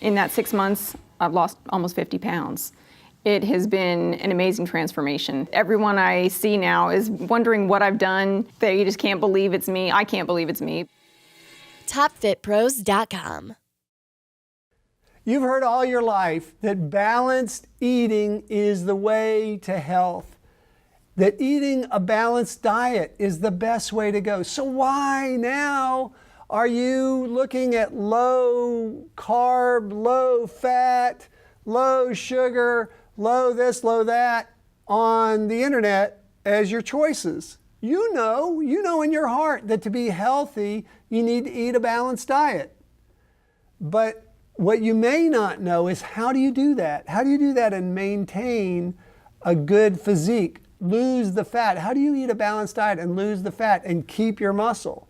In that 6 months, I've lost almost 50 pounds. It has been an amazing transformation. Everyone I see now is wondering what I've done. They just can't believe it's me. I can't believe it's me. TopFitPros.com. You've heard all your life that balanced eating is the way to health, that eating a balanced diet is the best way to go. So why now are you looking at low carb, low fat, low sugar, low this, low that on the internet as your choices? You know in your heart that to be healthy, you need to eat a balanced diet. But what you may not know is, how do you do that? How do you do that and maintain a good physique? Lose the fat. How do you eat a balanced diet and lose the fat and keep your muscle?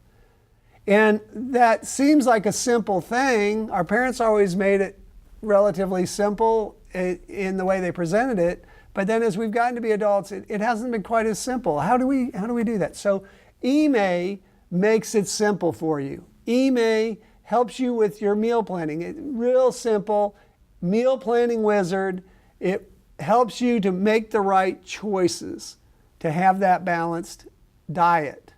And that seems like a simple thing. Our parents always made it relatively simple in the way they presented it. But then as we've gotten to be adults, it hasn't been quite as simple. How do we do that? So EAMAYW makes it simple for you. EAMAYW helps you with your meal planning. It's real simple, meal planning wizard. It helps you to make the right choices to have that balanced diet.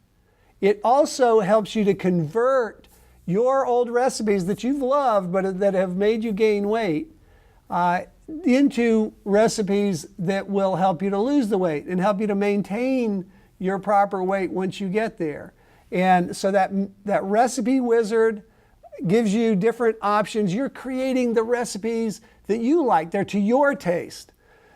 It also helps you to convert your old recipes that you've loved but that have made you gain weight into recipes that will help you to lose the weight and help you to maintain your proper weight once you get there. And so that recipe wizard gives you different options. You're creating the recipes that you like. They're to your taste.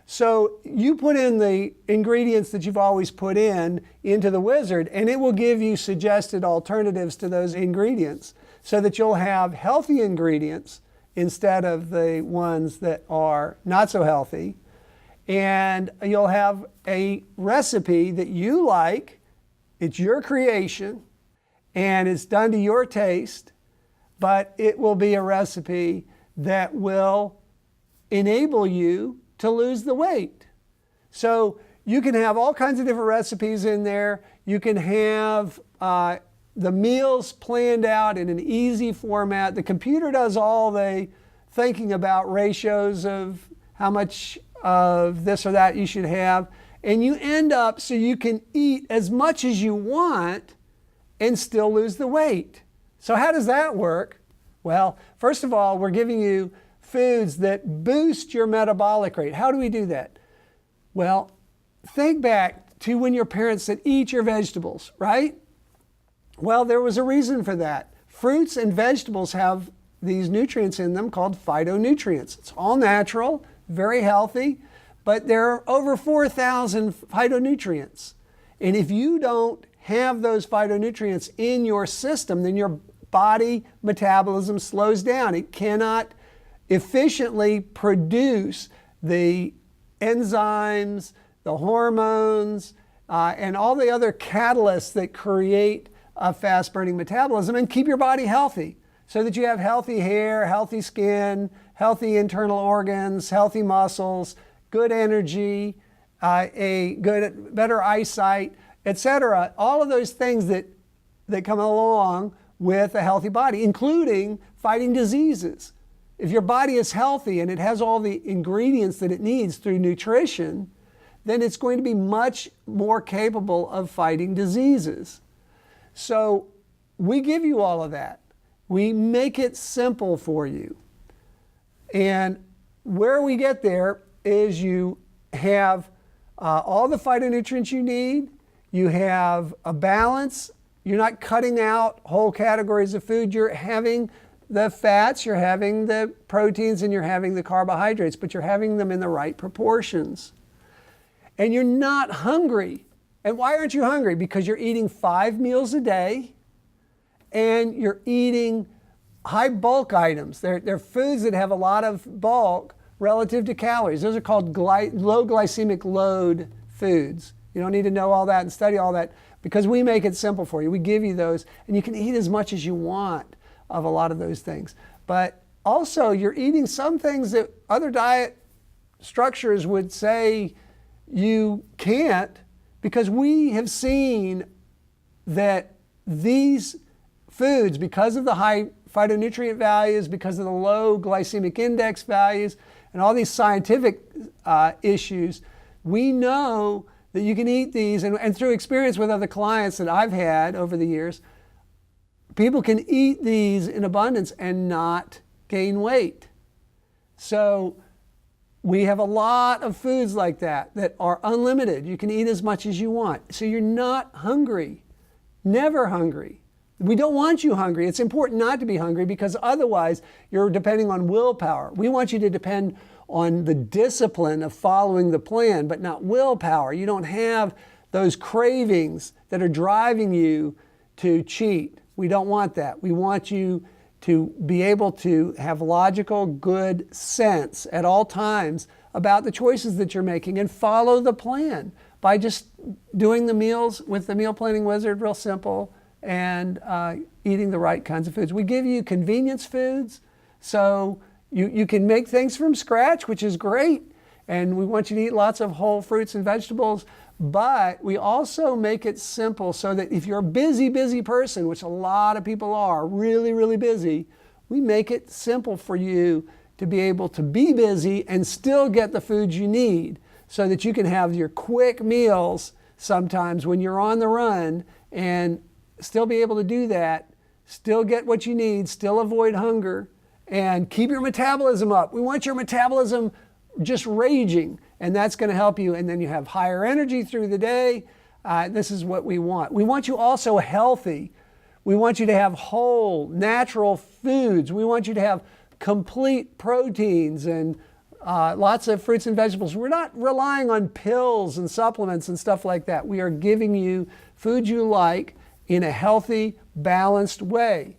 So you put in the ingredients that you've always put into the wizard, and it will give you suggested alternatives to those ingredients so that you'll have healthy ingredients instead of the ones that are not so healthy. And you'll have a recipe that you like. It's your creation, and it's done to your taste, but it will be a recipe that will enable you to lose the weight. So you can have all kinds of different recipes in there. You can have the meals planned out in an easy format. The computer does all the thinking about ratios of how much of this or that you should have. And you end up so you can eat as much as you want and still lose the weight. So how does that work? Well, first of all, we're giving you foods that boost your metabolic rate. How do we do that? Well, think back to when your parents said, eat your vegetables, right? Well, there was a reason for that. Fruits and vegetables have these nutrients in them called phytonutrients. It's all natural, very healthy, but there are over 4,000 phytonutrients. And if you don't have those phytonutrients in your system, then your body metabolism slows down. It cannot efficiently produce the enzymes, the hormones, and all the other catalysts that create a fast-burning metabolism and keep your body healthy so that you have healthy hair, healthy skin, healthy internal organs, healthy muscles, good energy, better eyesight, etc. All of those things that come along with a healthy body, including fighting diseases. If your body is healthy and it has all the ingredients that it needs through nutrition, then it's going to be much more capable of fighting diseases. So we give you all of that. We make it simple for you. And where we get there is you have all the phytonutrients you need. You have a balance. You're not cutting out whole categories of food. You're having the fats, you're having the proteins, and you're having the carbohydrates, but you're having them in the right proportions. And you're not hungry. And why aren't you hungry? Because you're eating 5 meals a day and you're eating high bulk items. They're foods that have a lot of bulk relative to calories. Those are called low glycemic load foods. You don't need to know all that and study all that because we make it simple for you. We give you those, and you can eat as much as you want of a lot of those things. But also you're eating some things that other diet structures would say you can't, because we have seen that these foods, because of the high phytonutrient values, because of the low glycemic index values, and all these scientific issues, we know that you can eat these, and through experience with other clients that I've had over the years, people can eat these in abundance and not gain weight. So we have a lot of foods like that are unlimited. You can eat as much as you want. So you're not hungry, never hungry. We don't want you hungry. It's important not to be hungry, because otherwise you're depending on willpower. We want you to depend on the discipline of following the plan, but not willpower. You don't have those cravings that are driving you to cheat. We don't want that. We want you to be able to have logical, good sense at all times about the choices that you're making, and follow the plan by just doing the meals with the Meal Planning Wizard, real simple, and eating the right kinds of foods. We give you convenience foods, so you can make things from scratch, which is great, and we want you to eat lots of whole fruits and vegetables, but we also make it simple so that if you're a busy person, which a lot of people are, really, really busy, we make it simple for you to be able to be busy and still get the foods you need, so that you can have your quick meals sometimes when you're on the run, and still be able to do that, still get what you need, still avoid hunger, and keep your metabolism up. We want your metabolism just raging, and that's going to help you. And then you have higher energy through the day. This is what we want. We want you also healthy. We want you to have whole, natural foods. We want you to have complete proteins and lots of fruits and vegetables. We're not relying on pills and supplements and stuff like that. We are giving you food you like in a healthy, balanced way.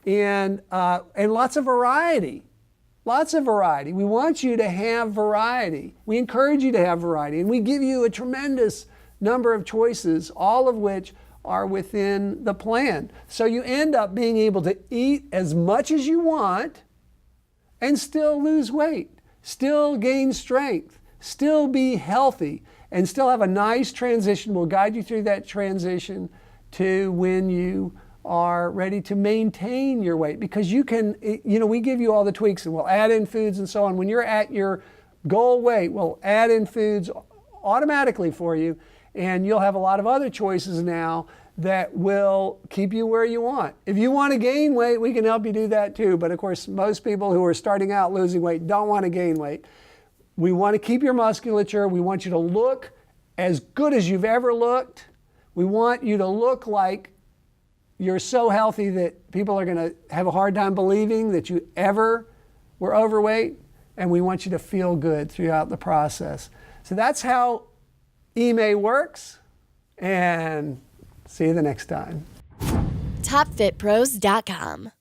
And lots of variety. Lots of variety. We want you to have variety. We encourage you to have variety. And we give you a tremendous number of choices, all of which are within the plan. So you end up being able to eat as much as you want and still lose weight, still gain strength, still be healthy, and still have a nice transition. We'll guide you through that transition to when you are ready to maintain your weight, because you can, we give you all the tweaks, and we'll add in foods and so on. When you're at your goal weight, we'll add in foods automatically for you, and you'll have a lot of other choices now that will keep you where you want. If you want to gain weight, we can help you do that too. But of course, most people who are starting out losing weight don't want to gain weight. We want to keep your musculature. We want you to look as good as you've ever looked. We want you to look like you're so healthy that people are going to have a hard time believing that you ever were overweight. And we want you to feel good throughout the process. So that's how EAMAYW works. And see you the next time. TopFitPros.com